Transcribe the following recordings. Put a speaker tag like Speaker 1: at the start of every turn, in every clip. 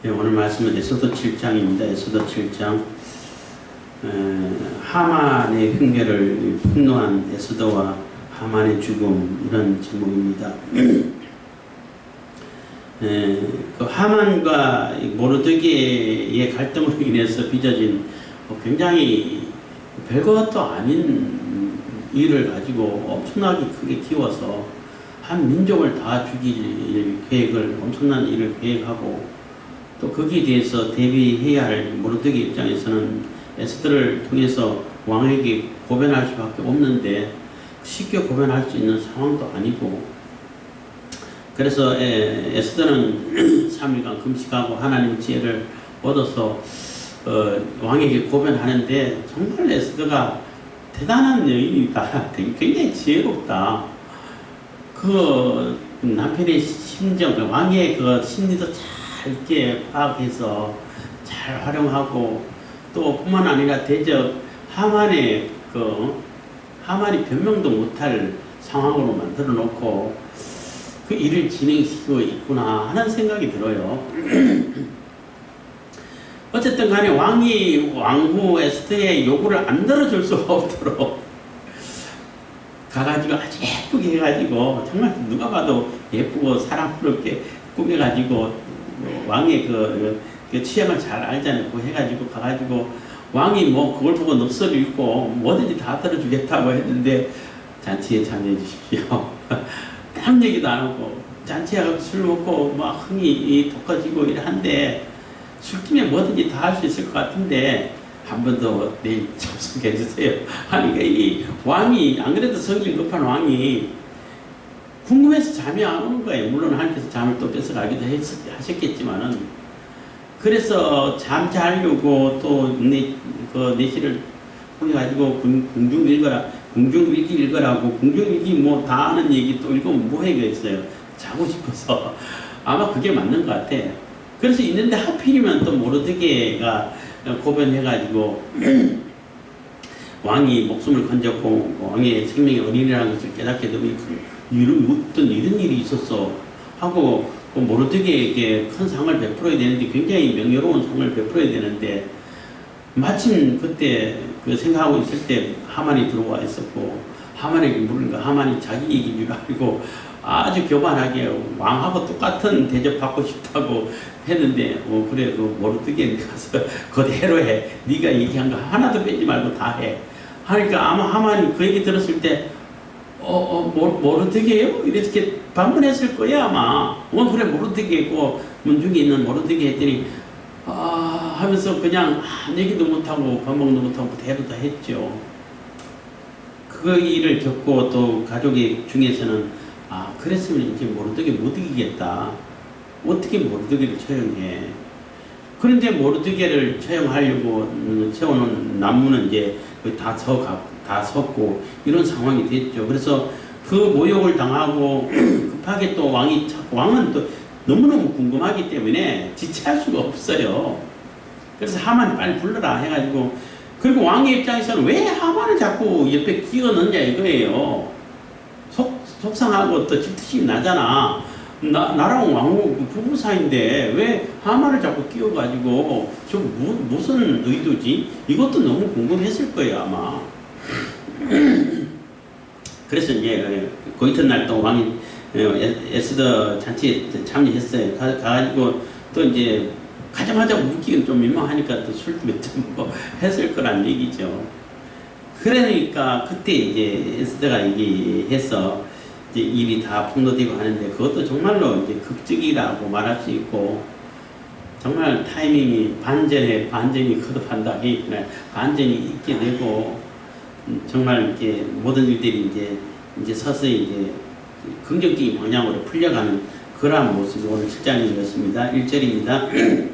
Speaker 1: 네, 오늘 말씀은 에스더 7장입니다. 에스더 7장. 하만의 흉내를 분노한 에스더와 하만의 죽음, 이런 제목입니다. 그 하만과 모르드게의 갈등으로 인해서 빚어진 굉장히 별것도 아닌 일을 가지고 엄청나게 크게 키워서 한 민족을 다 죽일 계획을, 엄청난 일을 계획하고, 또 거기에 대해서 대비해야 할 모르드게 입장에서는 에스더를 통해서 왕에게 고변할 수밖에 없는데 쉽게 고변할 수 있는 상황도 아니고, 그래서 에스더는 3일간 금식하고 하나님 지혜를 얻어서 왕에게 고변하는데, 정말 에스더가 대단한 여인이다. 굉장히 지혜롭다. 그 남편의 심정, 왕의 그 심리도 잘 이렇게 파악해서 잘 활용하고, 또 뿐만 아니라 대적 하만이 변명도 못할 상황으로 만들어 놓고 그 일을 진행시키고 있구나 하는 생각이 들어요. 어쨌든 간에 왕후 에스더의 요구를 안 들어줄 수가 없도록 가가지고 아주 예쁘게 해가지고, 정말 누가 봐도 예쁘고 사랑스럽게 꾸며가지고, 왕의 그 취향을 잘 알잖아요. 해가지고 가가지고 왕이 그걸 보고 넋을 잃고 뭐든지 다 들어주겠다고 했는데, 잔치에 참여해 주십시오. 아무 얘기도 안 하고 잔치에 가서 술 먹고 막 흥이 돋궈지고 이러한데, 술김에 뭐든지 다 할 수 있을 것 같은데 한 번 더 내일 참석해 주세요 하니까, 이 왕이, 안 그래도 성질 급한 왕이 궁금해서 잠이 안 오는 거예요. 물론 하나님께서 잠을 또 뺏어가기도 하셨겠지만은. 그래서 잠 자려고 또 내시를 통해가지고 궁중일기 읽으라고, 궁중일기 다 아는 얘기 또 읽으면 뭐 해겠어요. 자고 싶어서. 아마 그게 맞는 것 같아. 그래서 있는데 하필이면 또 모르드게가 고변해가지고 왕이 목숨을 건졌고 왕의 생명이 어린이라는 것을 깨닫게 되면, 어떤 이런 일이 있었어 하고 모르드게에게 큰 상을 베풀어야 되는데, 굉장히 명예로운 상을 베풀어야 되는데, 마침 그때 그 생각하고 있을 때 하만이 들어와 있었고, 하만에게 물으니까 하만이 자기 얘기인 줄 알고 아주 교만하게 왕하고 똑같은 대접 받고 싶다고 했는데, 그래, 그 모르드게 가서 그대로 해. 네가 얘기한 거 하나도 빼지 말고 다 해. 하니까 아마 하만이 그 얘기 들었을 때 모르드게요? 이렇게 방문했을 거야 아마. 그래, 모르드게고 문중에 있는 모르드게 했더니 하면서 그냥 얘기도 못하고 밥 먹도 못하고 대로 다 했죠. 그 일을 겪고 또 가족의 중에서는 그랬으면 이제 모르드게 못 이기겠다. 어떻게 모르드게를 처형해. 그런데 모르드게를 처형하려고 세워놓은 난무는 이제 다 섰고 이런 상황이 됐죠. 그래서 그 모욕을 당하고 급하게 또 왕은 또 너무너무 궁금하기 때문에 지체할 수가 없어요. 그래서 하만이 빨리 불러라 해가지고, 그리고 왕의 입장에서는 왜 하만을 자꾸 옆에 끼워 넣냐 이거예요. 속상하고 또 질투심이 나잖아. 나랑 왕후 부부 사이인데 왜 하만을 자꾸 끼워가지고, 무슨 의도지? 이것도 너무 궁금했을 거예요 아마. 그래서 이제 그 이튿날 또 왕이 에스더 잔치에 참여했어요. 가가지고 또 이제 가자마자 웃기는 좀 민망하니까 또 술 몇 잔 먹고 했을 거란 얘기죠. 그러니까 그때 이제 에스더가 얘기해서 이제 일이 다 폭로되고 하는데, 그것도 정말로 이제 극적이라고 말할 수 있고, 정말 타이밍이 반전이 거듭한다. 반전이 있게 되고, 정말 이렇게 모든 일들이 이제 서서히 이제 긍정적인 방향으로 풀려가는 그러한 모습이 오늘 7장인 것입니다. 1절입니다.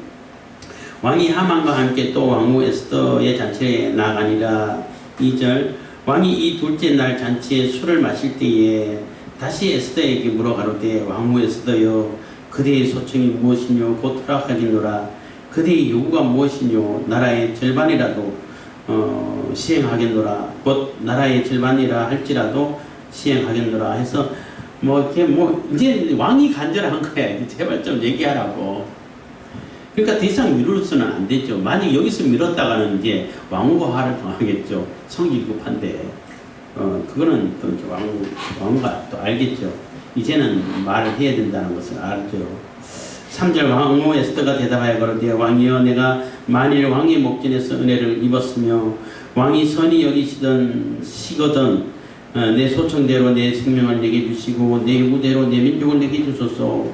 Speaker 1: 왕이 하만과 함께 또 왕후 에스더의 잔치에 나가니라. 2절. 왕이 이 둘째 날 잔치에 술을 마실 때에 다시 에스더에게 물어가로되, 왕후 에스더여, 그대의 소청이 무엇이뇨? 곧 허락하겠노라. 그대의 요구가 무엇이뇨? 나라의 절반이라도 시행하겠노라. 곧 나라의 절반이라 할지라도 시행하겠노라 해서 이제 왕이 간절한 거야. 제발 좀 얘기하라고. 그러니까 더 이상 미룰수는 안 되죠. 만약 여기서 미뤘다가는 이제 왕후가 화를 당하겠죠. 성질 급한데. 그거는 또 왕후가 또 알겠죠. 이제는 말을 해야 된다는 것을 알죠. 3절 왕후 에스더가 대답하여 가로되 왕이여 내가 만일 왕의 목전에서 은혜를 입었으며 왕이 선히 여기시던 시거든 내 소청대로 내 생명을 내게 주시고 내 요구대로 내 민족을 내게 주소서.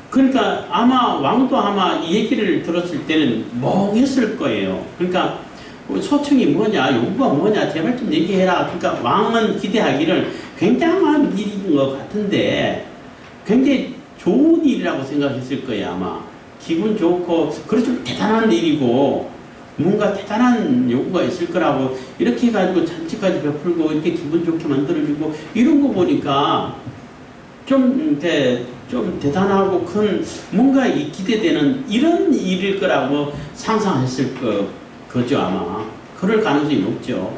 Speaker 1: 그러니까 아마 왕도 아마 이 얘기를 들었을 때는 멍했을 거예요. 그러니까 소청이 뭐냐, 요구가 뭐냐, 제발 좀 얘기해라. 그러니까 왕은 기대하기를 굉장한 일인 것 같은데 굉장히 좋은 일이라고 생각했을 거예요. 아마 기분 좋고 그렇죠. 대단한 일이고 뭔가 대단한 요구가 있을 거라고 이렇게 해가지고 잔치까지 베풀고 이렇게 기분 좋게 만들어주고 이런 거 보니까 좀 대단하고 큰 뭔가 기대되는 이런 일일 거라고 상상했을 거죠. 아마 그럴 가능성이 높죠.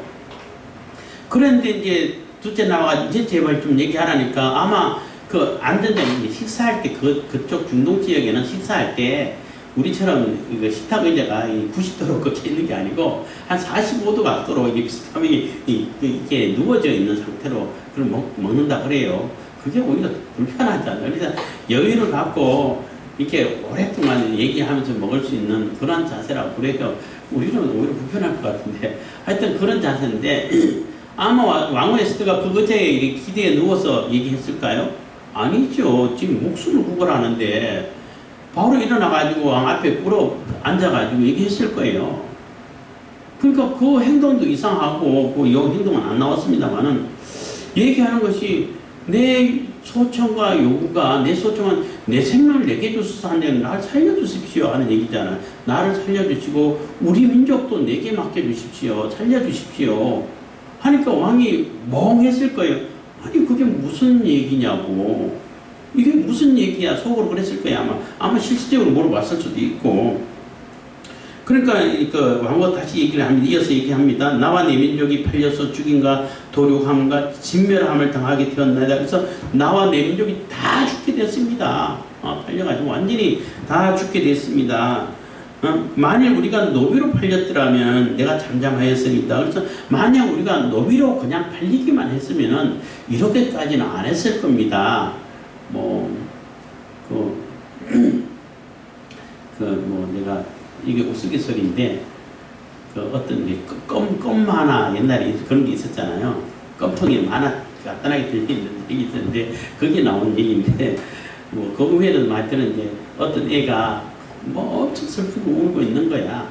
Speaker 1: 그런데 이제 둘째 나와가 이제 제발 좀 얘기하라니까 아마 그 안전장이 식사할 때 그쪽 중동 지역에는 식사할 때 우리처럼 이거 식탁 의자가 90도로 꺾여 있는 게 아니고 한 45도 각도로 이게 비슷하게 이게 누워져 있는 상태로 그걸 먹는다 그래요. 그게 오히려 불편하잖아요. 그래서 여유를 갖고 이렇게 오랫동안 얘기하면서 먹을 수 있는 그런 자세라고 그래요. 우리는 오히려 불편할 것 같은데 하여튼 그런 자세인데 아마 왕후 에스더가 그 의자에 이렇게 기대에 누워서 얘기했을까요? 아니죠. 지금 목숨을 구걸하는데 바로 일어나가지고 왕 앞에 꿇어 앉아가지고 얘기했을 거예요. 그러니까 그 행동도 이상하고 그 행동은 안 나왔습니다만은 얘기하는 것이 내 소청과 요구가 내 소청은 내 생명을 내게 주소서 하는 나를 살려주십시오 하는 얘기잖아. 나를 살려주시고 우리 민족도 내게 맡겨주십시오. 살려주십시오. 하니까 왕이 멍했을 거예요. 아니 그게 무슨 얘기냐고. 이게 무슨 얘기야. 속으로 그랬을 거야. 아마 실질적으로 물어봤을 수도 있고. 그러니까 그 왕후가 다시 얘기를 합니다. 이어서 얘기합니다. 나와 내 민족이 팔려서 죽임과 도륙함과 진멸함을 당하게 되었나이다. 그래서 나와 내 민족이 다 죽게 됐습니다. 팔려가지고 완전히 다 죽게 됐습니다. 만일 우리가 노비로 팔렸더라면 내가 잠잠하였으니까. 그래서 만약 우리가 노비로 그냥 팔리기만 했으면은 이렇게까지는 안 했을 겁니다. 내가 이게 우스갯소리인데 어떤 게 껌 하나 옛날에 그런 게 있었잖아요. 껌통에 만화 간단하게 들려있는 얘기 있었는데 거기에 나온 얘기인데 그 후에는 말때는 이제 어떤 애가 엄청 슬프게 울고 있는 거야.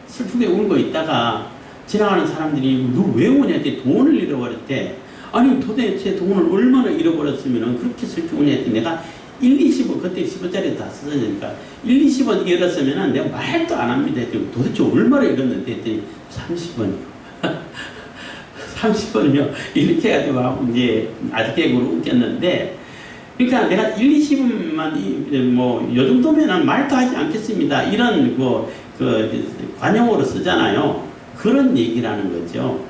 Speaker 1: 슬프게 울고 있다가 지나가는 사람들이 너 왜 우냐 했더니 돈을 잃어버렸대. 아니 도대체 돈을 얼마나 잃어버렸으면 그렇게 슬프게 우냐 했더니 내가 1, 20원, 그때 10원짜리 다 쓰니까 1, 20원 잃었으면 내가 말도 안 합니다. 했더니 도대체 얼마나 잃었는데 했더니 30원이요. 30원이요. 이렇게 해가지고 이제 아직개구로 웃겼는데, 그러니까 내가 1, 20원만 요 정도면 말도 하지 않겠습니다. 이런 관용어로 쓰잖아요. 그런 얘기라는 거죠.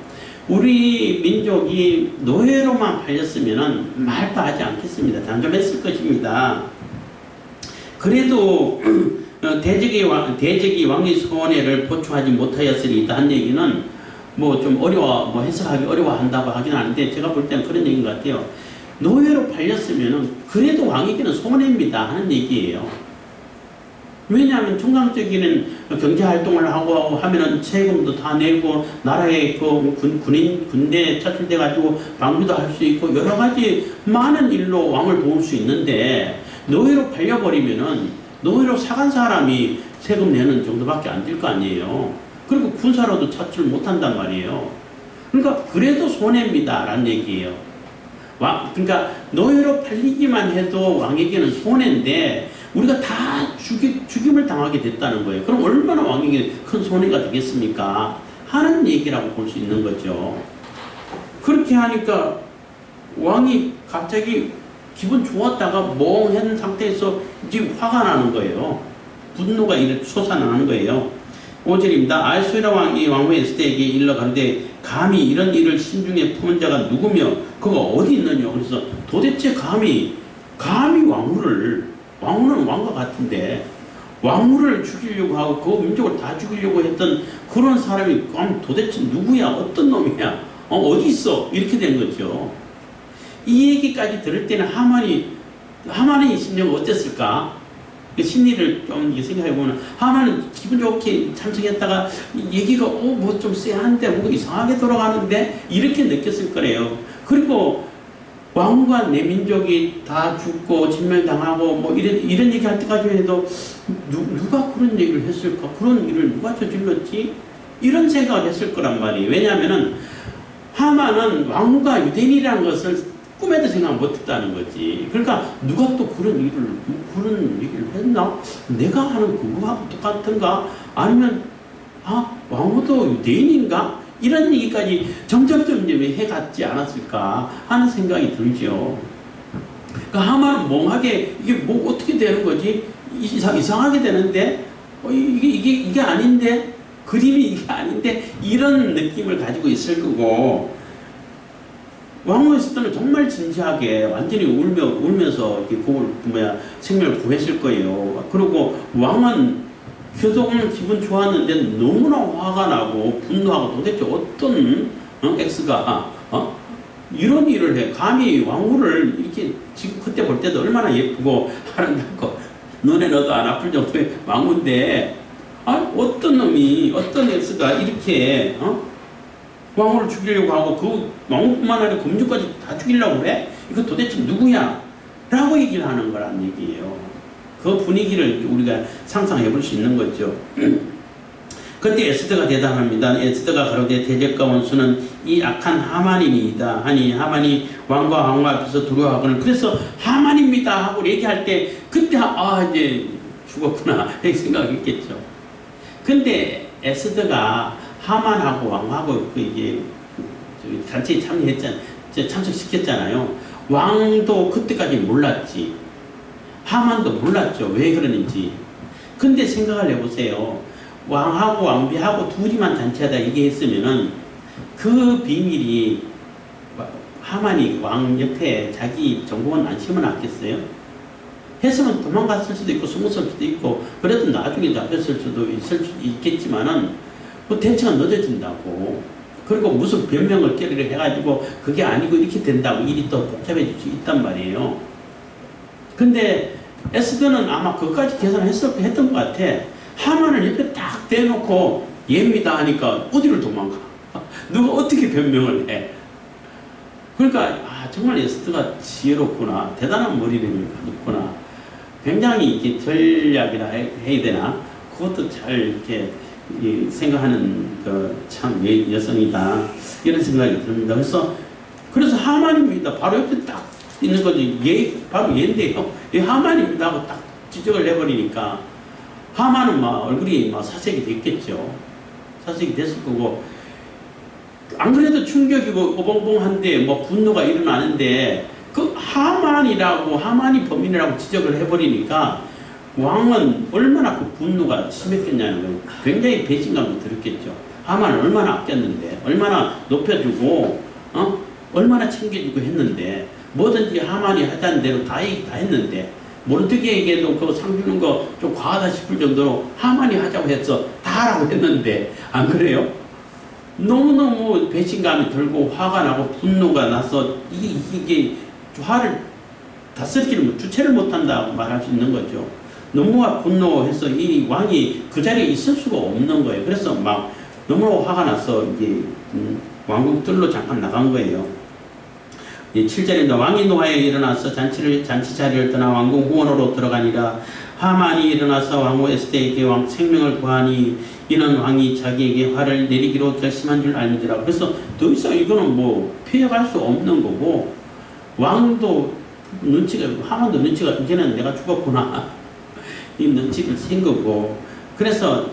Speaker 1: 우리 민족이 노예로만 팔렸으면 말도 하지 않겠습니다. 잠잠했을 것입니다. 그래도 대적이 왕의 손해를 보충하지 못하였으리다 한 얘기는 좀 해석하기 어려워한다고 하긴 하는데 제가 볼 때는 그런 얘기인 것 같아요. 노예로 팔렸으면 그래도 왕에게는 손해입니다 하는 얘기예요. 왜냐하면 정상적인 경제활동을 하고 하면은 세금도 다 내고 나라에 군대 차출돼가지고 방비도 할 수 있고 여러 가지 많은 일로 왕을 도울 수 있는데 노예로 팔려버리면은 노예로 사간 사람이 세금 내는 정도밖에 안 될 거 아니에요. 그리고 군사로도 차출 못한단 말이에요. 그러니까 그래도 손해입니다 라는 얘기예요. 그러니까 노예로 팔리기만 해도 왕에게는 손해인데 우리가 다 죽임을 당하게 됐다는 거예요. 그럼 얼마나 왕에게 큰 손해가 되겠습니까? 하는 얘기라고 볼 수 있는 거죠. 그렇게 하니까 왕이 갑자기 기분 좋았다가 멍한 상태에서 지금 화가 나는 거예요. 분노가 이렇게 솟아나는 거예요. 5절입니다. 아하수에로 왕이 왕후 에스더에게 일러 가로되 감히 이런 일을 심중에 품은 자가 누구며 그가 어디 있느냐. 그래서 도대체 감히 왕후를 왕후는 왕과 같은데 왕후를 죽이려고 하고 그 민족을 다 죽이려고 했던 그런 사람이 도대체 누구야? 어떤 놈이야? 어디 있어? 이렇게 된 거죠. 이 얘기까지 들을 때는 하만의 심정은 어땠을까? 그 심리를 좀 생각해보면 하만은 기분 좋게 참석했다가 얘기가 뭐 좀 쎄한데 뭔가 이상하게 돌아가는데 이렇게 느꼈을 거래요. 그리고 왕과 내 민족이 다 죽고 진멸당하고 뭐 이런 얘기 할 때까지 해도 누가 그런 얘기를 했을까? 그런 일을 누가 저질렀지? 이런 생각을 했을 거란 말이에요. 왜냐하면은 하만은 왕후가 유대인이라는 것을 꿈에도 생각 못했다는 거지. 그러니까 누가 또 그런 얘기를 했나? 내가 하는 그거하고 똑같은가? 아니면 왕후도 유대인인가? 이런 얘기까지 점점점 해갔지 않았을까 하는 생각이 들죠. 그러니까 하만은 멍하게 이게 뭐 어떻게 되는 거지? 이상하게 되는데 이게 아닌데 그림이 이게 아닌데 이런 느낌을 가지고 있을 거고, 왕후였을 때는 정말 진지하게 완전히 울면서 생명을 구했을 거예요. 그리고 왕은 그동안 기분 좋았는데 너무나 화가 나고 분노하고 도대체 어떤 X가 이런 일을 해. 감히 왕후를 이렇게 지금 그때 볼 때도 얼마나 예쁘고 아름답고 눈에 넣어도 안 아플 정도의 왕후인데 어떤 놈이 어떤 X가 이렇게 왕후를 죽이려고 하고 그 왕후뿐만 아니라 금주까지 다 죽이려고 그래? 이거 도대체 누구야? 라고 얘기를 하는 거란 얘기예요. 그 분위기를 우리가 상상해 볼 수 있는 거죠. 그때 에스더가 대답합니다. 에스더가 가로되 대적과 원수는 이 악한 하만입니다 하니 하만이 왕과 왕후 앞에서 두려워하거늘 그래서 하만입니다 하고 얘기할 때 그때 이제 죽었구나 이렇게 생각했겠죠. 근데 에스더가 하만하고 왕하고 단체에 참석시켰잖아요. 왕도 그때까지 몰랐지. 하만도 몰랐죠. 왜 그러는지. 근데 생각을 해보세요. 왕하고 왕비하고 둘이만 단체하다 얘기했으면은 그 비밀이 하만이 왕 옆에 자기 정보만 안 심어놨겠어요? 했으면 도망갔을 수도 있고 숨었을 수도 있고 그래도 나중에 잡혔을 수도 있겠지만은 뭐 대처가 늦어진다고. 그리고 무슨 변명을 깨리를 해가지고 그게 아니고 이렇게 된다고 일이 또 복잡해질 수 있단 말이에요. 근데 에스더는 아마 그것까지 했던 것 같아. 하만을 옆에 딱 대놓고 얘입니다 하니까 어디를 도망가? 누가 어떻게 변명을 해? 그러니까 정말 에스더가 지혜롭구나. 대단한 머리를 가졌구나. 굉장히 이렇게 전략이라 해야 되나? 그것도 잘 이렇게 생각하는 참 여성이다 이런 생각이 듭니다. 그래서 하만입니다. 바로 옆에 딱 있는 거지. 바로 얘인데요. 하만입니다 하고 딱 지적을 해버리니까 하만은 얼굴이 사색이 됐겠죠. 사색이 됐을 거고, 안 그래도 충격이고 오봉봉한데 분노가 일어나는데 그 하만이 범인이라고 지적을 해버리니까 왕은 얼마나 그 분노가 심했겠냐는 거예요. 굉장히 배신감도 들었겠죠. 하만을 얼마나 아꼈는데, 얼마나 높여주고, 얼마나 챙겨주고 했는데, 뭐든지 하만이 하자는 대로 다 했는데, 모르드게에게도 그 상 주는 거 좀 과하다 싶을 정도로 하만이 하자고 해서 다 하라고 했는데, 안 그래요? 너무너무 배신감이 들고 화가 나고 분노가 나서 이게 화를 다스리기를 주체를 못한다고 말할 수 있는 거죠. 너무나 분노해서 이 왕이 그 자리에 있을 수가 없는 거예요. 그래서 너무 화가 나서 이제 왕궁 뜰로 잠깐 나간 거예요. 7절입니다. 왕이 노하에 일어나서 잔치 자리를 떠나 왕궁 후원으로 들어가니라. 하만이 일어나서 왕후 에스더에게 왕 생명을 구하니 이는 왕이 자기에게 화를 내리기로 결심한 줄 알미더라. 그래서 더 이상 이거는 피해갈 수 없는 거고, 왕도 하만도 눈치가 이제는 내가 죽었구나 이 눈치를 챈 거고, 그래서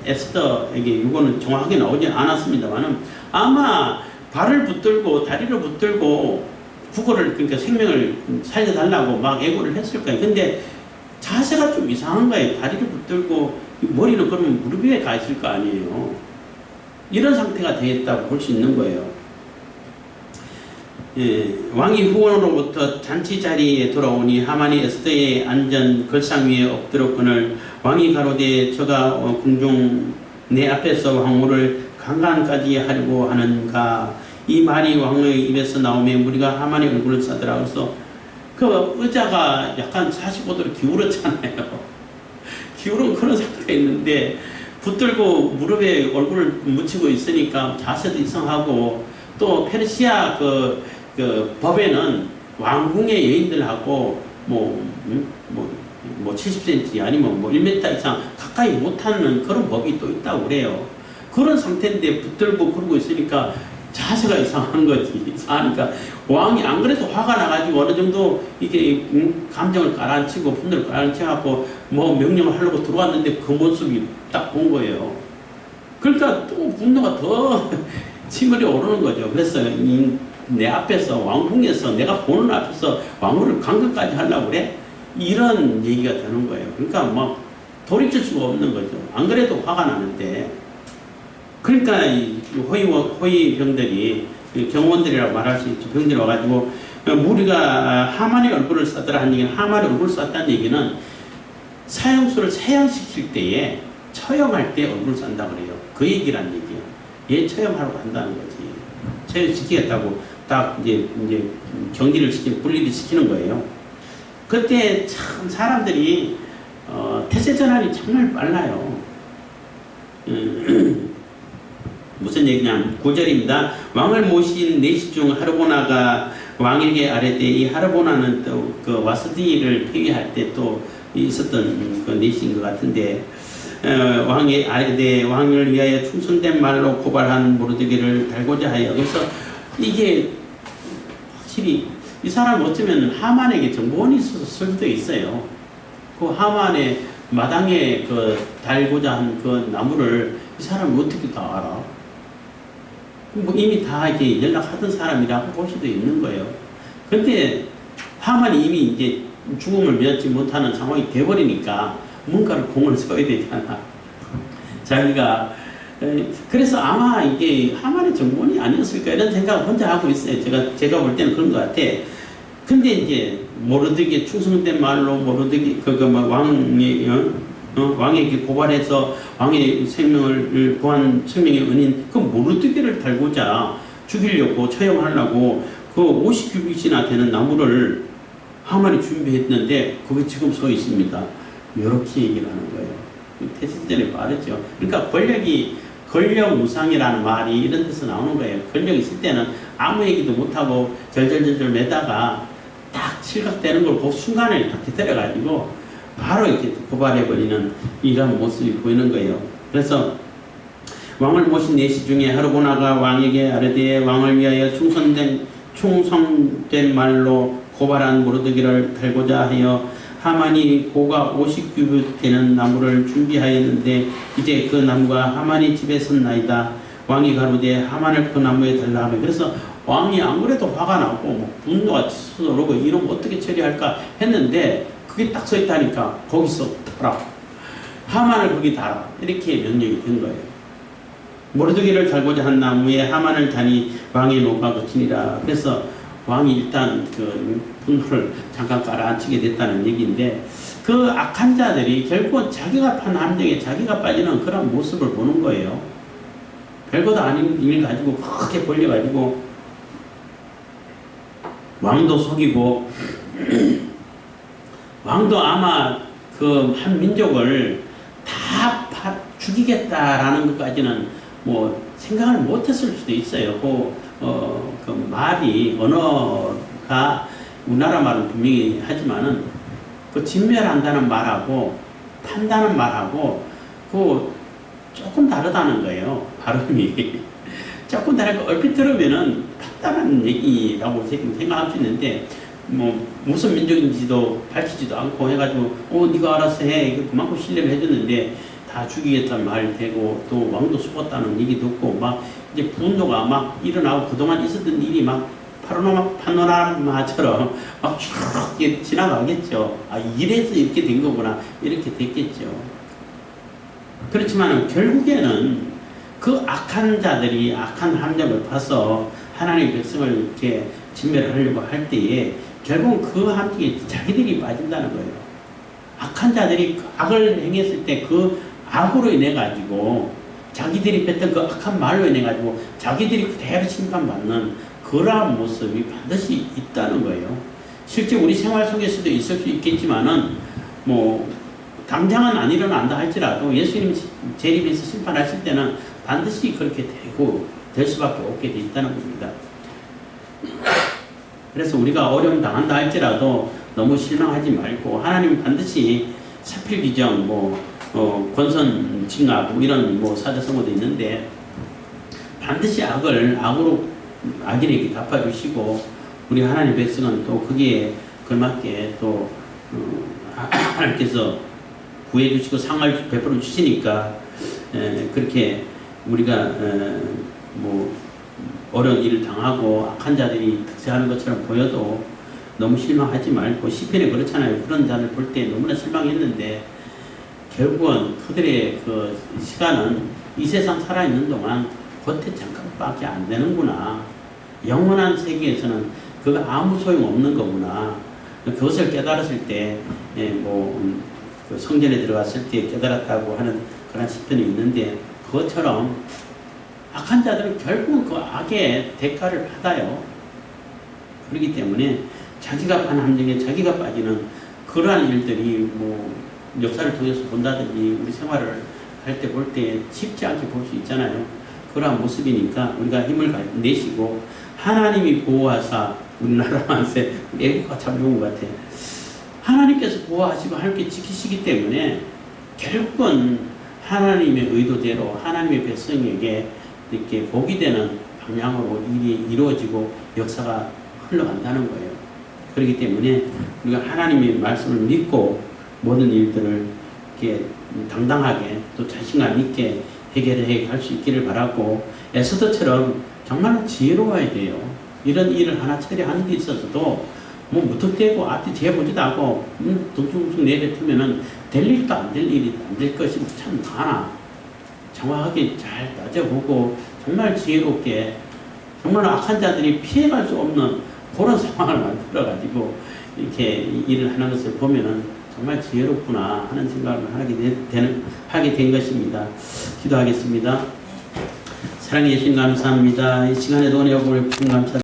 Speaker 1: 에스더에게 이거는 정확하게 나오지 않았습니다만은 아마 발을 붙들고 다리를 붙들고 그러니까 생명을 살려달라고 애고를 했을 거예요. 근데 자세가 좀 이상한 거예요. 다리를 붙들고 머리는 그러면 무릎 위에 가 있을 거 아니에요. 이런 상태가 되어 있다고 볼 수 있는 거예요. 왕이 후원으로부터 잔치 자리에 돌아오니 하만이 에스더의 앉은 걸상 위에 엎드렸거늘 왕이 가로되 저가 궁중 내 앞에서 황후를 강간까지 하려고 하는가. 이 말이 왕의 입에서 나오면 우리가 하만의 얼굴을 싸더라. 그래서 그 의자가 약간 45도로 기울었잖아요. 기울은 그런 상태가 있는데 붙들고 무릎에 얼굴을 묻히고 있으니까 자세도 이상하고, 또 페르시아 그 법에는 왕궁의 여인들하고 뭐 70cm 아니면 뭐 1m 이상 가까이 못하는 그런 법이 또 있다고 그래요. 그런 상태인데 붙들고 그러고 있으니까 자세가 이상한 거지. 이상하니까 왕이 안 그래도 화가 나가지고 어느 정도 이게 감정을 가라앉히고 분노를 가라앉혀갖고 뭐 명령을 하려고 들어왔는데 그 모습이 딱 본 거예요. 그러니까 또 분노가 더 치밀이 오르는 거죠. 그래서 내 앞에서 왕궁에서 내가 보는 앞에서 왕후를 강간까지 하려고 그래? 이런 얘기가 되는 거예요. 그러니까 막 돌이킬 수가 없는 거죠. 안 그래도 화가 나는데. 그러니까 호위 병들이, 경호원들이라고 말할 수 있죠. 병들이 와가지고 무리가 하만의 얼굴을 쌌더라 한 얘기는, 하만의 얼굴을 쌌다는 얘기는 사형수를 처형시킬 때에, 처형할 때 얼굴을 싼다고 그래요. 그 얘기란 얘기예요. 얘 처형하려고 한다는 거지. 처형시키겠다고 딱 이제 경기를 분리를 시키는 거예요. 그때 참 사람들이 태세 전환이 정말 빨라요. 무슨 얘기냐, 9절입니다. 왕을 모신 내시 중 하르보나가 왕에게 아뢰되, 이 하르보나는 또 그 와스디를 폐위할 때 또 있었던 그 내시인 것 같은데, 왕에 아뢰되 왕을 위하여 충성된 말로 고발한 모르드게를 달고자 하여. 그래서 이게 확실히 이 사람 어쩌면 하만에게 정보원이 있어서 쓸 수도 있어요. 그 하만의 마당에 그 달고자 한 그 나무를 이 사람이 어떻게 다 알아? 뭐 이미 다 이렇게 연락하던 사람이라고 볼 수도 있는 거예요. 근데 하만이 이미 이제 죽음을 면치 못하는 상황이 돼버리니까 뭔가를 공을 써야 되잖아. 자기가. 그래서 아마 이게 하만의 정보원이 아니었을까 이런 생각을 혼자 하고 있어요. 제가 볼 때는 그런 것 같아. 근데 이제 모르드게 충성된 말로 모르드게 왕에게 고발해서 왕의 생명을 구한 생명의 은인 그 모르드게를 달고자 죽이려고 처형하려고 그 50규빗이나 되는 나무를 하만이 준비했는데 그게 지금 서 있습니다. 이렇게 얘기를 하는 거예요. 태세전에 빠르죠. 그러니까 권력무상이라는 말이 이런 데서 나오는 거예요. 권력 있을 때는 아무 얘기도 못하고 절절절절 매다가 딱 실각되는 걸 그 순간에 딱 기다려가지고 바로 이렇게 고발해버리는 이런 모습이 보이는 거예요. 그래서 왕을 모신 내시 중에 하르보나가 왕에게 아뢰되 왕을 위하여 충성된 말로 고발한 모르드게를 달고자 하여 하만이 고가 50규빗 되는 나무를 준비하였는데 이제 그 나무가 하만이 집에 섰나이다. 왕이 가로되 하만을 그 나무에 달라 하며. 그래서 왕이 안 그래도 화가 나고 뭐 분노가 치솟아오르고 이러면 어떻게 처리할까 했는데 그게 딱 서 있다니까 거기서 달아. 하만을 거기 달아. 이렇게 명령이 된 거예요. 모르드게를 달고자 한 나무에 하만을 다니 왕의 노가 그치니라. 그래서 왕이 일단 그 분노를 잠깐 가라앉히게 됐다는 얘기인데, 그 악한 자들이 결국은 자기가 판 함정에 자기가 빠지는 그런 모습을 보는 거예요. 별것도 아닌 일 가지고 크게 벌려가지고 왕도 속이고 왕도 아마 그 한 민족을 다 죽이겠다라는 것까지는 뭐 생각을 못했을 수도 있어요. 그 말이 언어가 우리나라 말은 분명히 하지만은 그 진멸한다는 말하고 판다는 말하고 그 조금 다르다는 거예요. 발음이 조금 다르고 얼핏 들으면은 판다는 얘기라고 생각할 수 있는데 뭐 무슨 민족인지도 밝히지도 않고 해가지고 네가 알아서 해 그만큼 신뢰를 해줬는데 다 죽이겠다는 말 되고 또 왕도 죽었다는 얘기도 없고 막 이제 분노가 막 일어나고 그동안 있었던 일이 막 파노라마처럼 막 쭉 지나가겠죠. 아 이래서 이렇게 된 거구나 이렇게 됐겠죠. 그렇지만 결국에는 그 악한 자들이 악한 함정을 파서 하나님의 백성을 이렇게 진멸을 하려고 할 때에 결국은 그 함정에 자기들이 빠진다는 거예요. 악한 자들이 그 악을 행했을 때 그 악으로 인해 가지고 자기들이 뱉던 그 악한 말로 인해 가지고 자기들이 그대로 심판받는 그러한 모습이 반드시 있다는 거예요. 실제 우리 생활 속에서도 있을 수 있겠지만은 뭐 당장은 안 일어난다 할지라도 예수님 재림해서 심판하실 때는 반드시 그렇게 될 수밖에 없게 돼 있다는 겁니다. 그래서 우리가 어려움 당한다 할지라도 너무 실망하지 말고 하나님은 반드시 사필귀정 권선 징악 이런 사자성어도 있는데 반드시 악을 악으로 악인에게 갚아주시고 우리 하나님 백성은 또 거기에 걸맞게 또 하나님께서 구해주시고 상을 베풀어 주시니까 그렇게 우리가 어려운 일을 당하고 악한 자들이 득세하는 것처럼 보여도 너무 실망하지 말고 시편에 그렇잖아요. 그런 자들 볼 때 너무나 실망했는데 결국은 그들의 그 시간은 이 세상 살아있는 동안 겉에 잠깐밖에 안 되는구나. 영원한 세계에서는 그거 아무 소용 없는 거구나. 그것을 깨달았을 때 그 성전에 들어갔을 때 깨달았다고 하는 그런 시편이 있는데 그것처럼 악한 자들은 결국은 그 악의 대가를 받아요. 그렇기 때문에 자기가 판 함정에 자기가 빠지는 그러한 일들이 역사를 통해서 본다든지 우리 생활을 할 때 볼 때 쉽지 않게 볼 수 있잖아요. 그러한 모습이니까 우리가 힘을 내시고 하나님이 보호하사 우리나라 만세 애국가 참 좋은 것 같아. 하나님께서 보호하시고 함께 지키시기 때문에 결국은 하나님의 의도대로 하나님의 백성에게 이렇게 복이 되는 방향으로 일이 이루어지고 역사가 흘러간다는 거예요. 그렇기 때문에 우리가 하나님의 말씀을 믿고 모든 일들을 이렇게 당당하게 또 자신감 있게 해결해 갈 수 있기를 바라고 에스더처럼 정말 지혜로워야 돼요. 이런 일을 하나 처리하는 데 있어서도 무턱대고 앞뒤 재보지도 않고 둥둥둥 내뱉으면은 될 일도 안 될 일이 안 될 것이 참 많아. 정확하게 잘 따져보고 정말 지혜롭게 정말 악한 자들이 피해갈 수 없는 그런 상황을 만들어가지고 이렇게 일을 하는 것을 보면은 정말 지혜롭구나 하는 생각을 하게 된 것입니다. 기도하겠습니다. 사랑해 주신 감사합니다. 이 시간에도 은혜 복을 감사